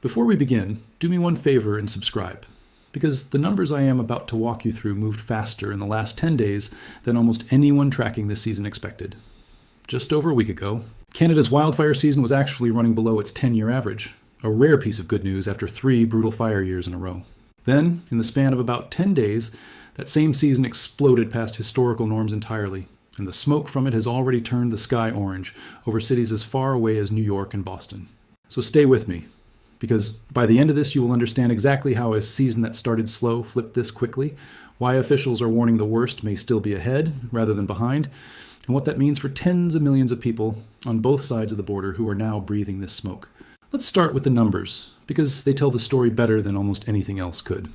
Before we begin, do me one favor and subscribe, because the numbers I am about to walk you through moved faster in the last 10 days than almost anyone tracking this season expected. Just over a week ago, Canada's wildfire season was actually running below its 10-year average, a rare piece of good news after 3 brutal fire years in a row. Then, in the span of about 10 days, that same season exploded past historical norms entirely, and the smoke from it has already turned the sky orange over cities as far away as New York and Boston. So stay with me, because by the end of this you will understand exactly how a season that started slow flipped this quickly, why officials are warning the worst may still be ahead rather than behind, and what that means for tens of millions of people on both sides of the border who are now breathing this smoke. Let's start with the numbers, because they tell the story better than almost anything else could.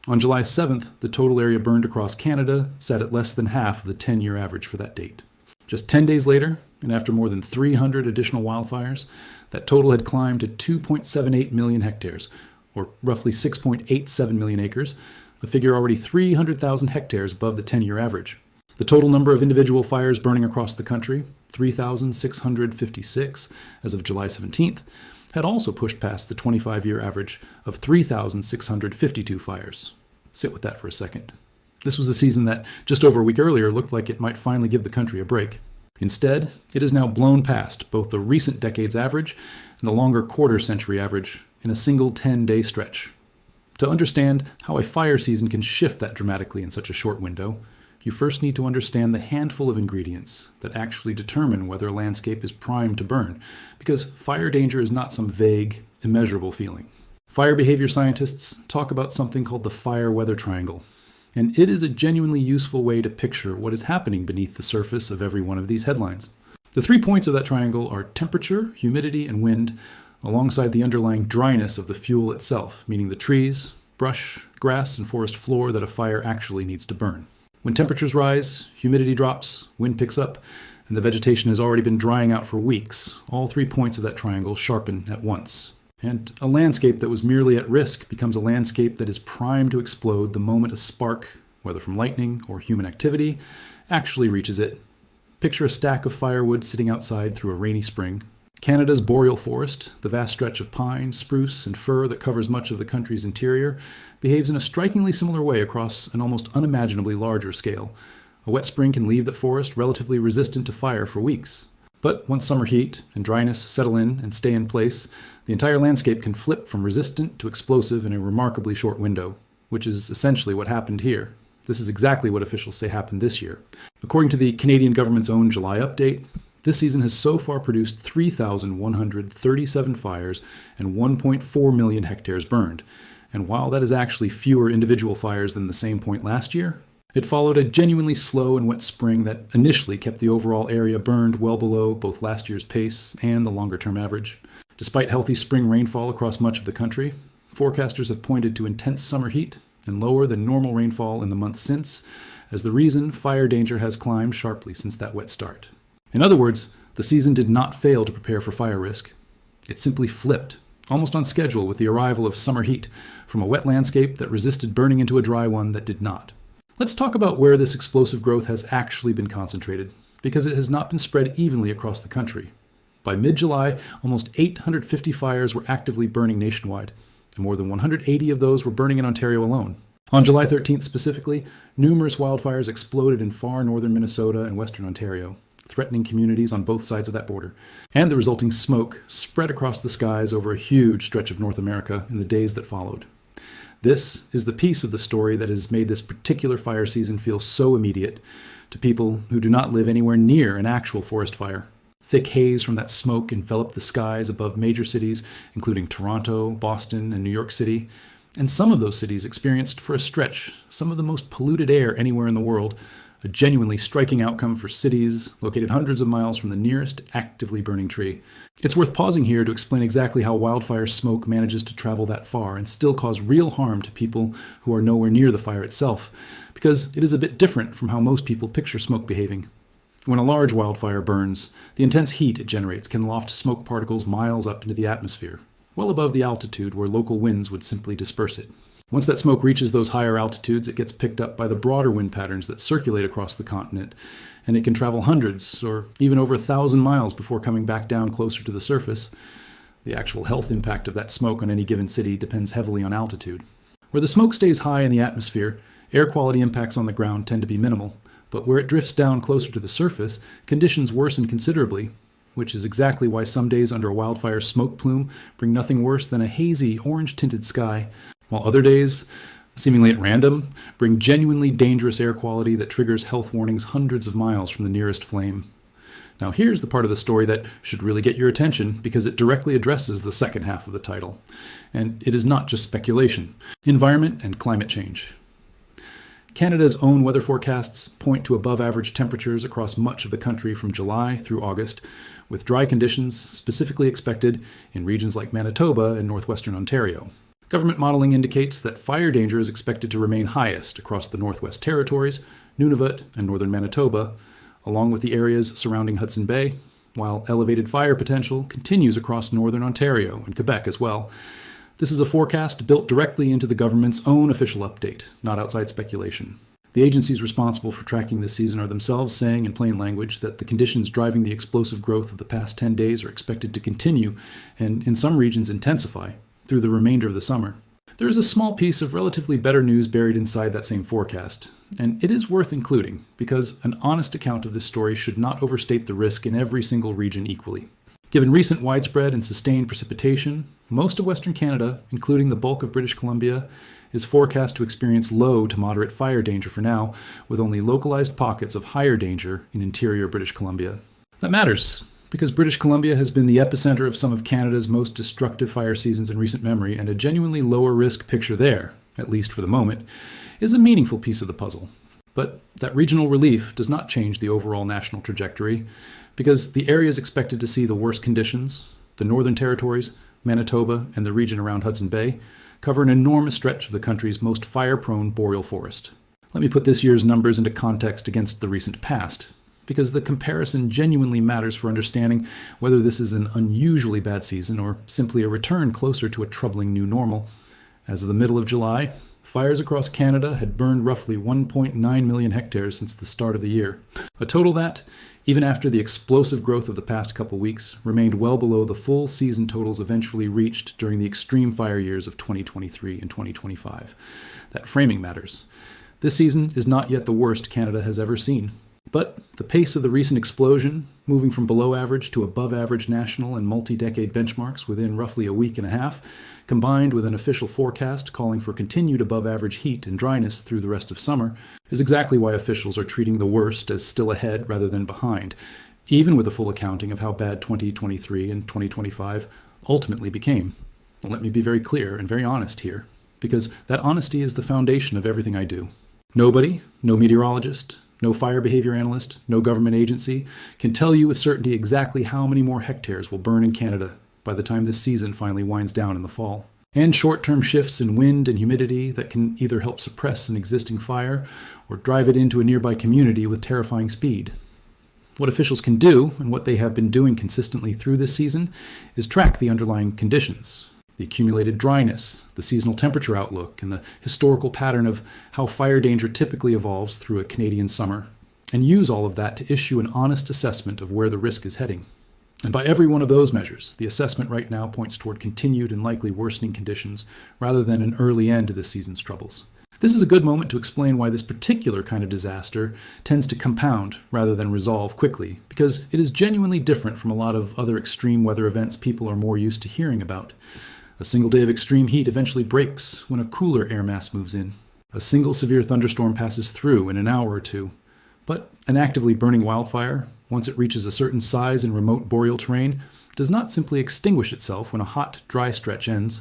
On July 7th, the total area burned across Canada sat at less than half of the 10-year average for that date. Just 10 days later, and after more than 300 additional wildfires, that total had climbed to 2.78 million hectares, or roughly 6.87 million acres, a figure already 300,000 hectares above the 10-year average. The total number of individual fires burning across the country, 3,656 as of July 17th, had also pushed past the 25-year average of 3,652 fires. Sit with that for a second. This was a season that, just over a week earlier, looked like it might finally give the country a break. Instead, it has now blown past both the recent decade's average and the longer quarter-century average in a single 10-day stretch. To understand how a fire season can shift that dramatically in such a short window, you first need to understand the handful of ingredients that actually determine whether a landscape is primed to burn, because fire danger is not some vague, immeasurable feeling. Fire behavior scientists talk about something called the fire-weather triangle, and it is a genuinely useful way to picture what is happening beneath the surface of every one of these headlines. The 3 points of that triangle are temperature, humidity, and wind, alongside the underlying dryness of the fuel itself, meaning the trees, brush, grass, and forest floor that a fire actually needs to burn. When temperatures rise, humidity drops, wind picks up, and the vegetation has already been drying out for weeks, all 3 points of that triangle sharpen at once. And a landscape that was merely at risk becomes a landscape that is primed to explode the moment a spark, whether from lightning or human activity, actually reaches it. Picture a stack of firewood sitting outside through a rainy spring. Canada's boreal forest, the vast stretch of pine, spruce, and fir that covers much of the country's interior, behaves in a strikingly similar way across an almost unimaginably larger scale. A wet spring can leave the forest relatively resistant to fire for weeks. But once summer heat and dryness settle in and stay in place, the entire landscape can flip from resistant to explosive in a remarkably short window, which is essentially what happened here. This is exactly what officials say happened this year. According to the Canadian government's own July update, this season has so far produced 3,137 fires and 1.4 million hectares burned. And while that is actually fewer individual fires than the same point last year, it followed a genuinely slow and wet spring that initially kept the overall area burned well below both last year's pace and the longer-term average. Despite healthy spring rainfall across much of the country, forecasters have pointed to intense summer heat and lower than normal rainfall in the months since as the reason fire danger has climbed sharply since that wet start. In other words, the season did not fail to prepare for fire risk. It simply flipped, almost on schedule with the arrival of summer heat, from a wet landscape that resisted burning into a dry one that did not. Let's talk about where this explosive growth has actually been concentrated, because it has not been spread evenly across the country. By mid-July, almost 850 fires were actively burning nationwide, and more than 180 of those were burning in Ontario alone. On July 13th specifically, numerous wildfires exploded in far northern Minnesota and western Ontario, threatening communities on both sides of that border, and the resulting smoke spread across the skies over a huge stretch of North America in the days that followed. This is the piece of the story that has made this particular fire season feel so immediate to people who do not live anywhere near an actual forest fire. Thick haze from that smoke enveloped the skies above major cities, including Toronto, Boston, and New York City, and some of those cities experienced for a stretch some of the most polluted air anywhere in the world, a genuinely striking outcome for cities located hundreds of miles from the nearest actively burning tree. It's worth pausing here to explain exactly how wildfire smoke manages to travel that far and still cause real harm to people who are nowhere near the fire itself, because it is a bit different from how most people picture smoke behaving. When a large wildfire burns, the intense heat it generates can loft smoke particles miles up into the atmosphere, well above the altitude where local winds would simply disperse it. Once that smoke reaches those higher altitudes, it gets picked up by the broader wind patterns that circulate across the continent, and it can travel hundreds or even over 1,000 miles before coming back down closer to the surface. The actual health impact of that smoke on any given city depends heavily on altitude. Where the smoke stays high in the atmosphere, air quality impacts on the ground tend to be minimal, but where it drifts down closer to the surface, conditions worsen considerably, which is exactly why some days under a wildfire smoke plume bring nothing worse than a hazy, orange-tinted sky, while other days, seemingly at random, bring genuinely dangerous air quality that triggers health warnings hundreds of miles from the nearest flame. Now here's the part of the story that should really get your attention because it directly addresses the second half of the title. And it is not just speculation. Environment and climate change. Canada's own weather forecasts point to above-average temperatures across much of the country from July through August, with dry conditions specifically expected in regions like Manitoba and northwestern Ontario. Government modeling indicates that fire danger is expected to remain highest across the Northwest Territories, Nunavut, and northern Manitoba, along with the areas surrounding Hudson Bay, while elevated fire potential continues across northern Ontario and Quebec as well. This is a forecast built directly into the government's own official update, not outside speculation. The agencies responsible for tracking this season are themselves saying in plain language that the conditions driving the explosive growth of the past 10 days are expected to continue and, in some regions, intensify through the remainder of the summer. There is a small piece of relatively better news buried inside that same forecast, and it is worth including because an honest account of this story should not overstate the risk in every single region equally. Given recent widespread and sustained precipitation, most of Western Canada, including the bulk of British Columbia, is forecast to experience low to moderate fire danger for now, with only localized pockets of higher danger in interior British Columbia. That matters, because British Columbia has been the epicenter of some of Canada's most destructive fire seasons in recent memory, and a genuinely lower risk picture there, at least for the moment, is a meaningful piece of the puzzle. But that regional relief does not change the overall national trajectory, because the areas expected to see the worst conditions, the Northern Territories, Manitoba, and the region around Hudson Bay, cover an enormous stretch of the country's most fire-prone boreal forest. Let me put this year's numbers into context against the recent past, because the comparison genuinely matters for understanding whether this is an unusually bad season or simply a return closer to a troubling new normal. As of the middle of July, fires across Canada had burned roughly 1.9 million hectares since the start of the year, a total that, even after the explosive growth of the past couple weeks, remained well below the full season totals eventually reached during the extreme fire years of 2023 and 2025. That framing matters. This season is not yet the worst Canada has ever seen. But the pace of the recent explosion, moving from below average to above average national and multi-decade benchmarks within roughly a week and a half, combined with an official forecast calling for continued above average heat and dryness through the rest of summer, is exactly why officials are treating the worst as still ahead rather than behind, even with a full accounting of how bad 2023 and 2025 ultimately became. Let me be very clear and very honest here, because that honesty is the foundation of everything I do. Nobody, no meteorologist, no fire behavior analyst, no government agency, can tell you with certainty exactly how many more hectares will burn in Canada by the time this season finally winds down in the fall. And short-term shifts in wind and humidity that can either help suppress an existing fire or drive it into a nearby community with terrifying speed. What officials can do, and what they have been doing consistently through this season, is track the underlying conditions, the accumulated dryness, the seasonal temperature outlook, and the historical pattern of how fire danger typically evolves through a Canadian summer, and use all of that to issue an honest assessment of where the risk is heading. And by every one of those measures, the assessment right now points toward continued and likely worsening conditions rather than an early end to this season's troubles. This is a good moment to explain why this particular kind of disaster tends to compound rather than resolve quickly, because it is genuinely different from a lot of other extreme weather events people are more used to hearing about. A single day of extreme heat eventually breaks when a cooler air mass moves in. A single severe thunderstorm passes through in an hour or two. But an actively burning wildfire, once it reaches a certain size in remote boreal terrain, does not simply extinguish itself when a hot, dry stretch ends.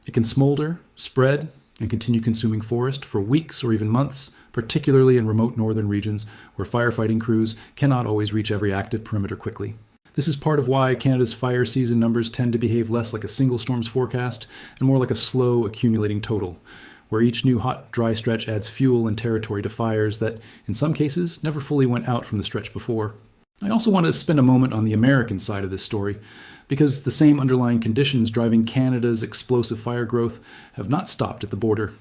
It can smolder, spread, and continue consuming forest for weeks or even months, particularly in remote northern regions where firefighting crews cannot always reach every active perimeter quickly. This is part of why Canada's fire season numbers tend to behave less like a single storm's forecast and more like a slow accumulating total, where each new hot, dry stretch adds fuel and territory to fires that, in some cases, never fully went out from the stretch before. I also want to spend a moment on the American side of this story, because the same underlying conditions driving Canada's explosive fire growth have not stopped at the border.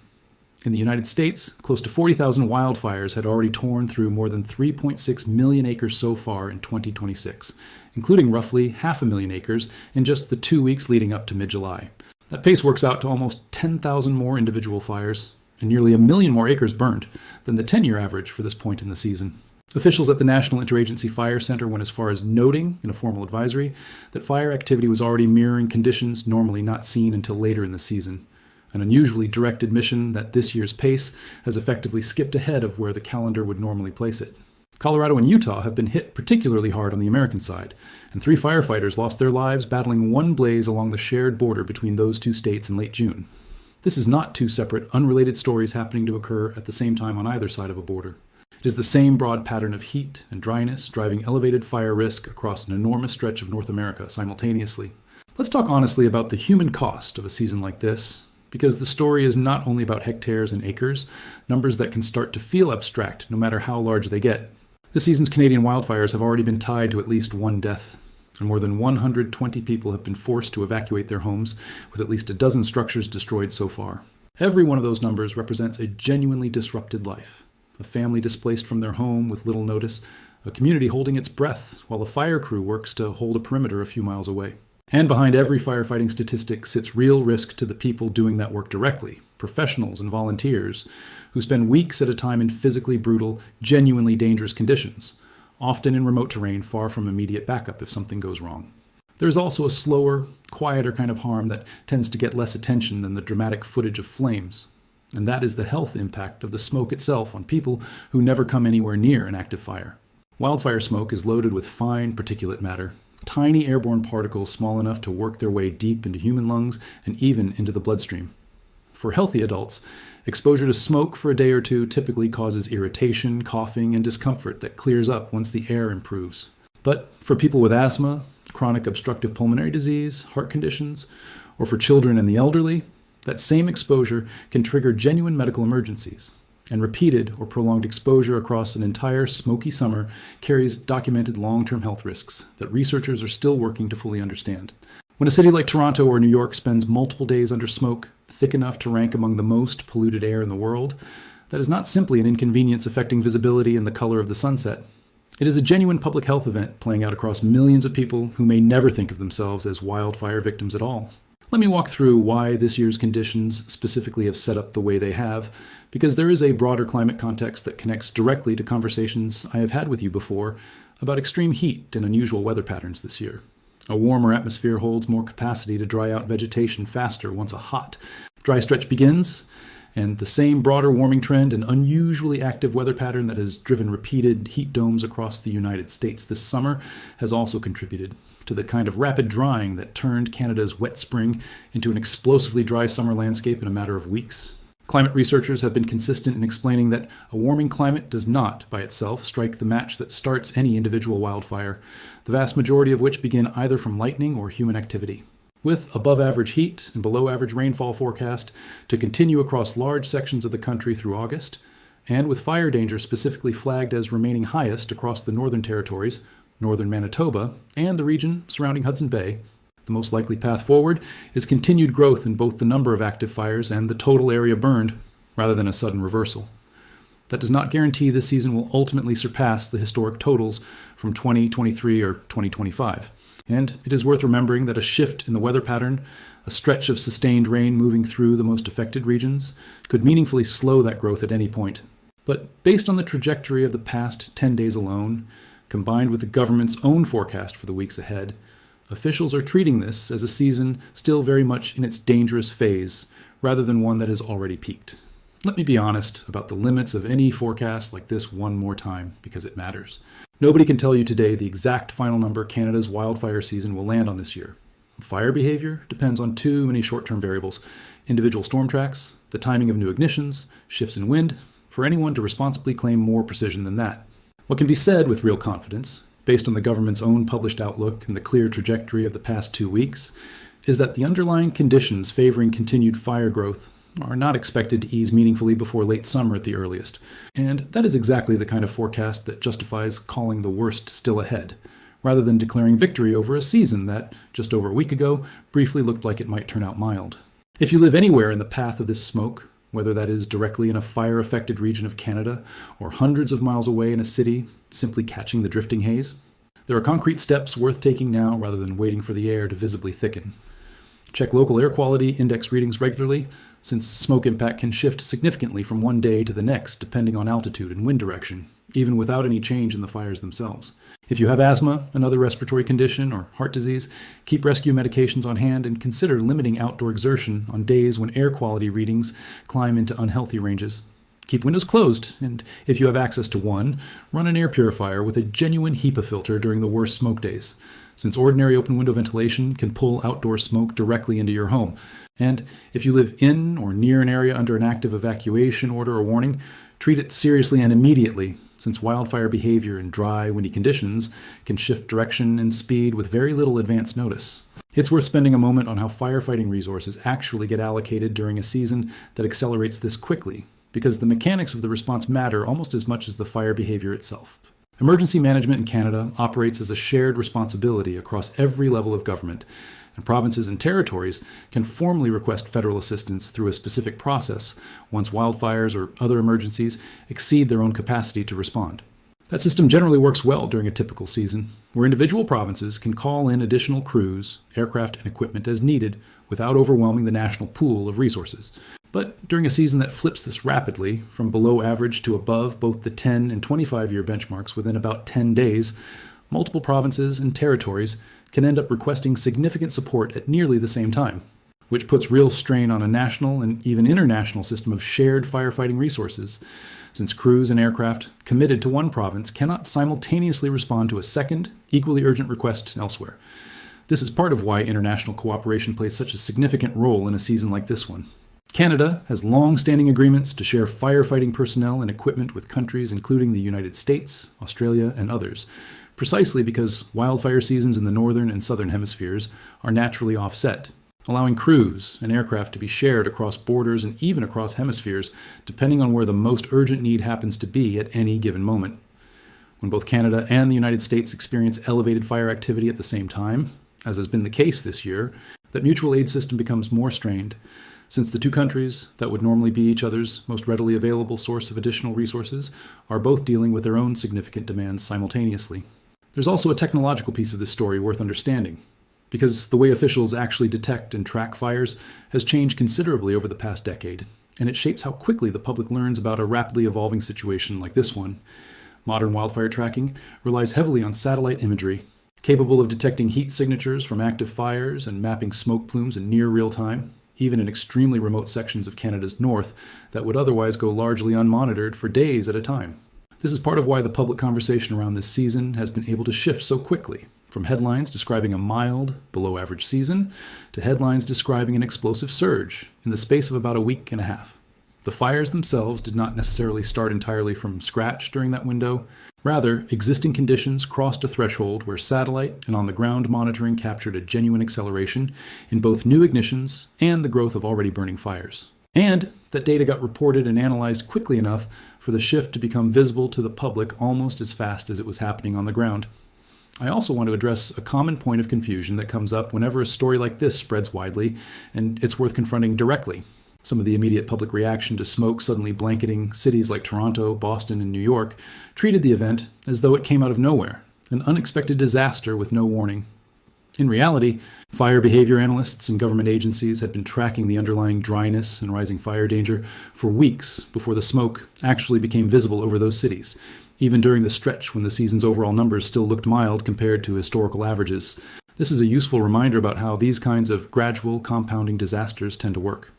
In the United States, close to 40,000 wildfires had already torn through more than 3.6 million acres so far in 2026, including roughly 500,000 acres in just the 2 weeks leading up to mid-July. That pace works out to almost 10,000 more individual fires and nearly 1 million more acres burned than the 10-year average for this point in the season. Officials at the National Interagency Fire Center went as far as noting in a formal advisory that fire activity was already mirroring conditions normally not seen until later in the season, an unusually direct admission that this year's pace has effectively skipped ahead of where the calendar would normally place it. Colorado and Utah have been hit particularly hard on the American side, and 3 firefighters lost their lives battling one blaze along the shared border between those 2 states in late June. This is not 2 separate, unrelated stories happening to occur at the same time on either side of a border. It is the same broad pattern of heat and dryness driving elevated fire risk across an enormous stretch of North America simultaneously. Let's talk honestly about the human cost of a season like this, because the story is not only about hectares and acres, numbers that can start to feel abstract no matter how large they get. This season's Canadian wildfires have already been tied to at least 1 death, and more than 120 people have been forced to evacuate their homes, with at least a dozen structures destroyed so far. Every one of those numbers represents a genuinely disrupted life. A family displaced from their home with little notice, a community holding its breath while a fire crew works to hold a perimeter a few miles away. And behind every firefighting statistic sits real risk to the people doing that work directly, professionals and volunteers, who spend weeks at a time in physically brutal, genuinely dangerous conditions, often in remote terrain far from immediate backup if something goes wrong. There is also a slower, quieter kind of harm that tends to get less attention than the dramatic footage of flames, and that is the health impact of the smoke itself on people who never come anywhere near an active fire. Wildfire smoke is loaded with fine particulate matter, tiny airborne particles small enough to work their way deep into human lungs and even into the bloodstream. For healthy adults, exposure to smoke for a day or 2 typically causes irritation, coughing, and discomfort that clears up once the air improves. But for people with asthma, chronic obstructive pulmonary disease, heart conditions, or for children and the elderly, that same exposure can trigger genuine medical emergencies, and repeated or prolonged exposure across an entire smoky summer carries documented long-term health risks that researchers are still working to fully understand. When a city like Toronto or New York spends multiple days under smoke, thick enough to rank among the most polluted air in the world, that is not simply an inconvenience affecting visibility and the color of the sunset. It is a genuine public health event playing out across millions of people who may never think of themselves as wildfire victims at all. Let me walk through why this year's conditions specifically have set up the way they have, because there is a broader climate context that connects directly to conversations I have had with you before about extreme heat and unusual weather patterns this year. A warmer atmosphere holds more capacity to dry out vegetation faster once a hot, dry stretch begins, and the same broader warming trend and unusually active weather pattern that has driven repeated heat domes across the United States this summer has also contributed to the kind of rapid drying that turned Canada's wet spring into an explosively dry summer landscape in a matter of weeks. Climate researchers have been consistent in explaining that a warming climate does not, by itself, strike the match that starts any individual wildfire, the vast majority of which begin either from lightning or human activity. With above-average heat and below-average rainfall forecast to continue across large sections of the country through August, and with fire danger specifically flagged as remaining highest across the Northern Territories, northern Manitoba, and the region surrounding Hudson Bay, the most likely path forward is continued growth in both the number of active fires and the total area burned, rather than a sudden reversal. That does not guarantee this season will ultimately surpass the historic totals from 2023 or 2025. And it is worth remembering that a shift in the weather pattern, a stretch of sustained rain moving through the most affected regions, could meaningfully slow that growth at any point. But based on the trajectory of the past 10 days alone, combined with the government's own forecast for the weeks ahead, officials are treating this as a season still very much in its dangerous phase, rather than one that has already peaked. Let me be honest about the limits of any forecast like this one more time, because it matters. Nobody can tell you today the exact final number Canada's wildfire season will land on this year. Fire behavior depends on too many short-term variables: individual storm tracks, the timing of new ignitions, shifts in wind, for anyone to responsibly claim more precision than that. What can be said with real confidence, based on the government's own published outlook and the clear trajectory of the past 2 weeks, is that the underlying conditions favoring continued fire growth are not expected to ease meaningfully before late summer at the earliest. And that is exactly the kind of forecast that justifies calling the worst still ahead, rather than declaring victory over a season that, just over a week ago, briefly looked like it might turn out mild. If you live anywhere in the path of this smoke, whether that is directly in a fire-affected region of Canada or hundreds of miles away in a city, simply catching the drifting haze. There are concrete steps worth taking now rather than waiting for the air to visibly thicken. Check local air quality index readings regularly, since smoke impact can shift significantly from one day to the next depending on altitude and wind direction, even without any change in the fires themselves. If you have asthma, another respiratory condition, or heart disease, keep rescue medications on hand and consider limiting outdoor exertion on days when air quality readings climb into unhealthy ranges. Keep windows closed, and if you have access to one, run an air purifier with a genuine HEPA filter during the worst smoke days, since ordinary open window ventilation can pull outdoor smoke directly into your home. And if you live in or near an area under an active evacuation order or warning, treat it seriously and immediately, since wildfire behavior in dry, windy conditions can shift direction and speed with very little advance notice. It's worth spending a moment on how firefighting resources actually get allocated during a season that accelerates this quickly, because the mechanics of the response matter almost as much as the fire behavior itself. Emergency management in Canada operates as a shared responsibility across every level of government, and provinces and territories can formally request federal assistance through a specific process once wildfires or other emergencies exceed their own capacity to respond. That system generally works well during a typical season, where individual provinces can call in additional crews, aircraft, and equipment as needed without overwhelming the national pool of resources. But during a season that flips this rapidly, from below average to above both the 10 and 25-year benchmarks within about 10 days, multiple provinces and territories can end up requesting significant support at nearly the same time, which puts real strain on a national and even international system of shared firefighting resources, since crews and aircraft committed to one province cannot simultaneously respond to a second, equally urgent request elsewhere. This is part of why international cooperation plays such a significant role in a season like this one. Canada has long-standing agreements to share firefighting personnel and equipment with countries including the United States, Australia, and others, precisely because wildfire seasons in the northern and southern hemispheres are naturally offset, allowing crews and aircraft to be shared across borders and even across hemispheres, depending on where the most urgent need happens to be at any given moment. When both Canada and the United States experience elevated fire activity at the same time, as has been the case this year, that mutual aid system becomes more strained, since the two countries that would normally be each other's most readily available source of additional resources are both dealing with their own significant demands simultaneously. There's also a technological piece of this story worth understanding, because the way officials actually detect and track fires has changed considerably over the past decade, and it shapes how quickly the public learns about a rapidly evolving situation like this one. Modern wildfire tracking relies heavily on satellite imagery, capable of detecting heat signatures from active fires and mapping smoke plumes in near real time, even in extremely remote sections of Canada's north that would otherwise go largely unmonitored for days at a time. This is part of why the public conversation around this season has been able to shift so quickly, from headlines describing a mild, below-average season to headlines describing an explosive surge in the space of about a week and a half. The fires themselves did not necessarily start entirely from scratch during that window. Rather, existing conditions crossed a threshold where satellite and on-the-ground monitoring captured a genuine acceleration in both new ignitions and the growth of already burning fires. And that data got reported and analyzed quickly enough for the shift to become visible to the public almost as fast as it was happening on the ground. I also want to address a common point of confusion that comes up whenever a story like this spreads widely, and it's worth confronting directly. Some of the immediate public reaction to smoke suddenly blanketing cities like Toronto, Boston, and New York treated the event as though it came out of nowhere, an unexpected disaster with no warning. In reality, fire behavior analysts and government agencies had been tracking the underlying dryness and rising fire danger for weeks before the smoke actually became visible over those cities, even during the stretch when the season's overall numbers still looked mild compared to historical averages. This is a useful reminder about how these kinds of gradual, compounding disasters tend to work.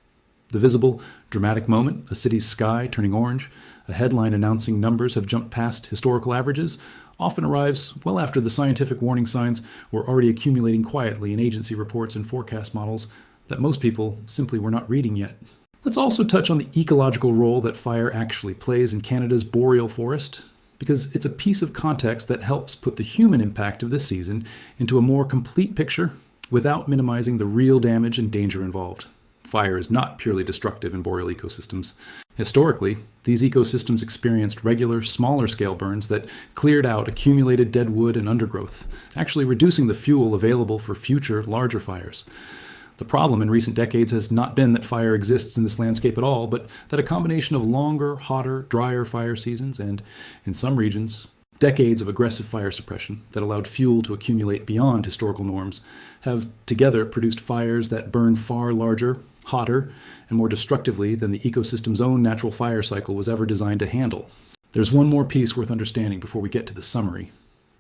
The visible, dramatic moment, a city's sky turning orange, a headline announcing numbers have jumped past historical averages, often arrives well after the scientific warning signs were already accumulating quietly in agency reports and forecast models that most people simply were not reading yet. Let's also touch on the ecological role that fire actually plays in Canada's boreal forest, because it's a piece of context that helps put the human impact of this season into a more complete picture without minimizing the real damage and danger involved. Fire is not purely destructive in boreal ecosystems. Historically, these ecosystems experienced regular, smaller-scale burns that cleared out accumulated dead wood and undergrowth, actually reducing the fuel available for future, larger fires. The problem in recent decades has not been that fire exists in this landscape at all, but that a combination of longer, hotter, drier fire seasons and, in some regions, decades of aggressive fire suppression that allowed fuel to accumulate beyond historical norms have together produced fires that burn far larger, hotter, and more destructively than the ecosystem's own natural fire cycle was ever designed to handle. There's one more piece worth understanding before we get to the summary,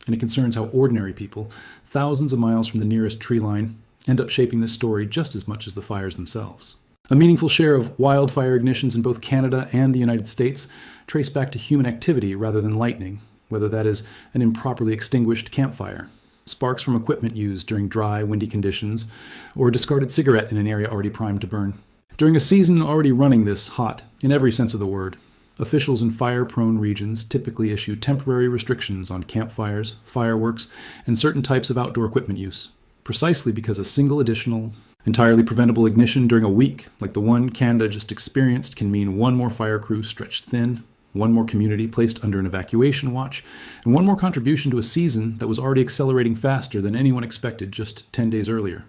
and it concerns how ordinary people, thousands of miles from the nearest tree line, end up shaping this story just as much as the fires themselves. A meaningful share of wildfire ignitions in both Canada and the United States trace back to human activity rather than lightning, whether that is an improperly extinguished campfire, sparks from equipment used during dry, windy conditions, or a discarded cigarette in an area already primed to burn. During a season already running this hot, in every sense of the word, officials in fire-prone regions typically issue temporary restrictions on campfires, fireworks, and certain types of outdoor equipment use, precisely because a single additional, entirely preventable ignition during a week, like the one Canada just experienced, can mean one more fire crew stretched thin, one more community placed under an evacuation watch, and one more contribution to a season that was already accelerating faster than anyone expected just 10 days earlier.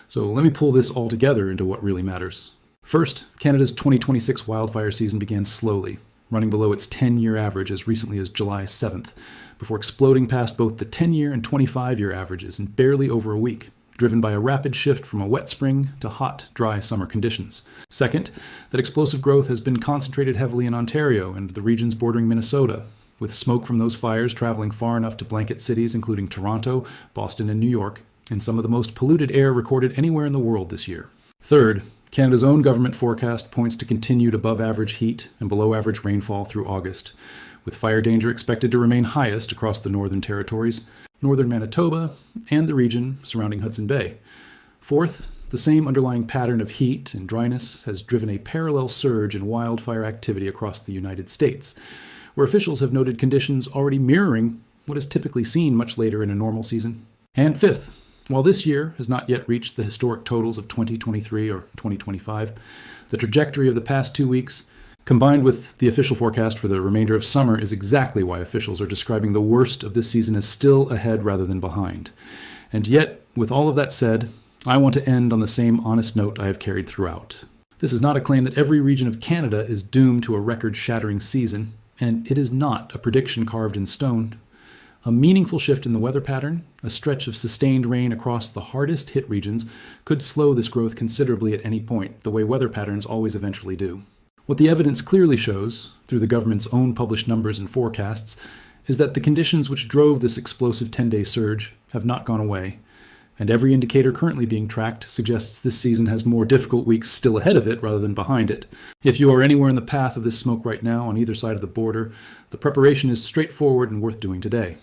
So let me pull this all together into what really matters. First, Canada's 2026 wildfire season began slowly, running below its 10-year average as recently as July 7th, before exploding past both the 10-year and 25-year averages in barely over a week, driven by a rapid shift from a wet spring to hot, dry summer conditions. Second, that explosive growth has been concentrated heavily in Ontario and the regions bordering Minnesota, with smoke from those fires traveling far enough to blanket cities including Toronto, Boston, and New York, and some of the most polluted air recorded anywhere in the world this year. Third, Canada's own government forecast points to continued above-average heat and below-average rainfall through August, with fire danger expected to remain highest across the Northern Territories, northern Manitoba, and the region surrounding Hudson Bay. Fourth, the same underlying pattern of heat and dryness has driven a parallel surge in wildfire activity across the United States, where officials have noted conditions already mirroring what is typically seen much later in a normal season. And fifth, while this year has not yet reached the historic totals of 2023 or 2025, the trajectory of the past 2 weeks, combined with the official forecast for the remainder of summer, is exactly why officials are describing the worst of this season as still ahead rather than behind. And yet, with all of that said, I want to end on the same honest note I have carried throughout. This is not a claim that every region of Canada is doomed to a record-shattering season, and it is not a prediction carved in stone. A meaningful shift in the weather pattern, a stretch of sustained rain across the hardest hit regions, could slow this growth considerably at any point, the way weather patterns always eventually do. What the evidence clearly shows, through the government's own published numbers and forecasts, is that the conditions which drove this explosive 10-day surge have not gone away, and every indicator currently being tracked suggests this season has more difficult weeks still ahead of it rather than behind it. If you are anywhere in the path of this smoke right now on either side of the border, the preparation is straightforward and worth doing today.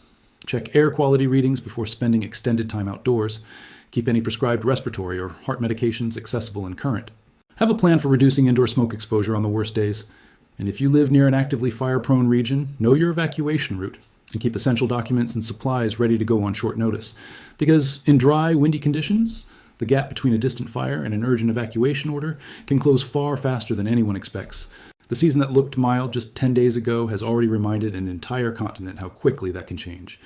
Check air quality readings before spending extended time outdoors. Keep any prescribed respiratory or heart medications accessible and current. Have a plan for reducing indoor smoke exposure on the worst days. And if you live near an actively fire-prone region, know your evacuation route and keep essential documents and supplies ready to go on short notice. Because in dry, windy conditions, the gap between a distant fire and an urgent evacuation order can close far faster than anyone expects. The season that looked mild just 10 days ago has already reminded an entire continent how quickly that can change.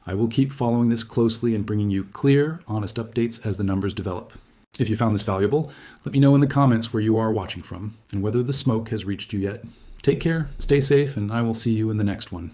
I will keep following this closely and bringing you clear, honest updates as the numbers develop. If you found this valuable, let me know in the comments where you are watching from and whether the smoke has reached you yet. Take care, stay safe, and I will see you in the next one.